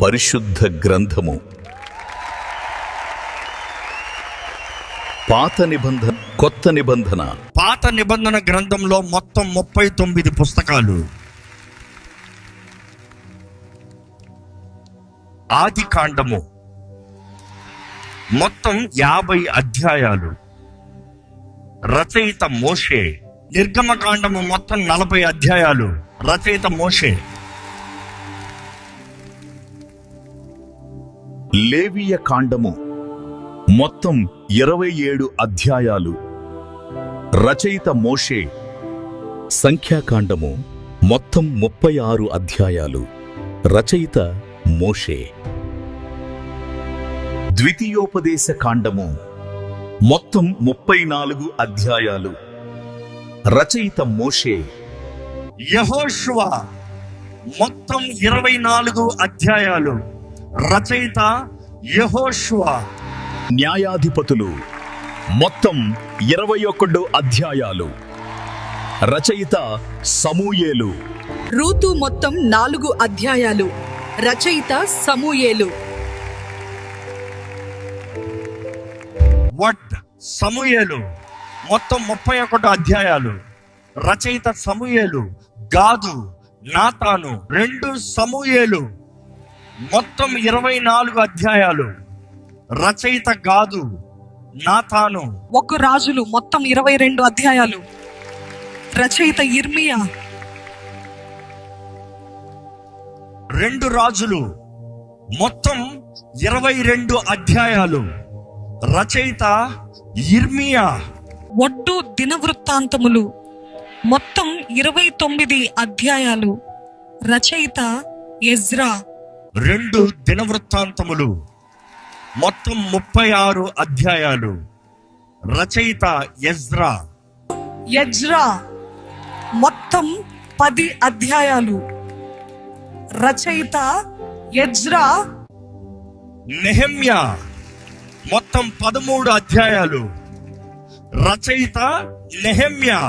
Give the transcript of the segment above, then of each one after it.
పరిశుద్ధ గ్రంథము. పాత నిబంధన, కొత్త నిబంధన. పాత నిబంధన గ్రంథంలో మొత్తం 39 పుస్తకాలు. ఆది కాండము మొత్తం 50 అధ్యాయాలు. రచయిత మోషే. నిర్గమకాండము మొత్తం 40 అధ్యాయాలు. రచయిత మోషే. లేవియ కాండము మొత్తం 27 అధ్యాయాలు. రచయిత మోషే. సంఖ్యాకాండము మొత్తం 36 అధ్యాయాలు. రచయిత మోషే. ద్వితీయోపదేశ కాండము మొత్తం 34 అధ్యాయాలు. రచయిత మోషే. యెహోషువ మొత్తం 24 అధ్యాయాలు. రచయిత యెహోషువ. న్యాయాధిపతులు మొత్తం 21 అధ్యాయాలు. రచయిత సమూయేలు. రూతు మొత్తం 4 అధ్యాయాలు. రచయిత సమూయేలు. వడ్ సమూయేలు మొత్తం 31 అధ్యాయాలు. రచయిత సమూయేలు. గాదు, నాతాను 2 సమూయేలు మొత్తం 24 అధ్యాయాలు. రచయిత గాదు, నాతాను. 1 రాజులు మొత్తం 22 అధ్యాయాలు. రచయిత యిర్మియా. 2 రాజులు మొత్తం 22 అధ్యాయాలు. రచయిత యిర్మియా. ఒడ్డు దినవృత్తాంతములు మొత్తం 29 అధ్యాయాలు. రచయిత ఎజ్రా. 2 దినవృత్తాంతములు మొత్తం 36 అధ్యాయాలు. రచయిత ఎజ్రా. ఎజ్రా మొత్తం 10 అధ్యాయాలు. రచయిత ఎజ్రా. నెహెమ్యా మొత్తం 13 అధ్యాయాలు. రచయిత నెహెమ్యా.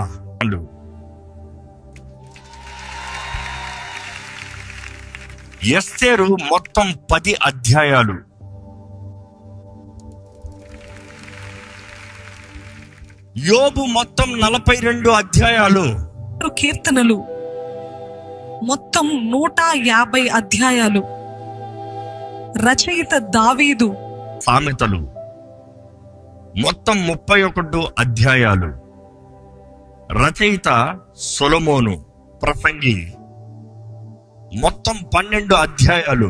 ఎస్తేరు మొత్తం 10 అధ్యాయాలు. యోబు మొత్తం 42 అధ్యాయాలు. కీర్తనలు మొత్తం 150 అధ్యాయాలు. రచయిత దావీదు. సామెతలు మొత్తం 31 అధ్యాయాలు. రచయిత సొలొమోను. ప్రసంగి మొత్తం 12 అధ్యాయాలు.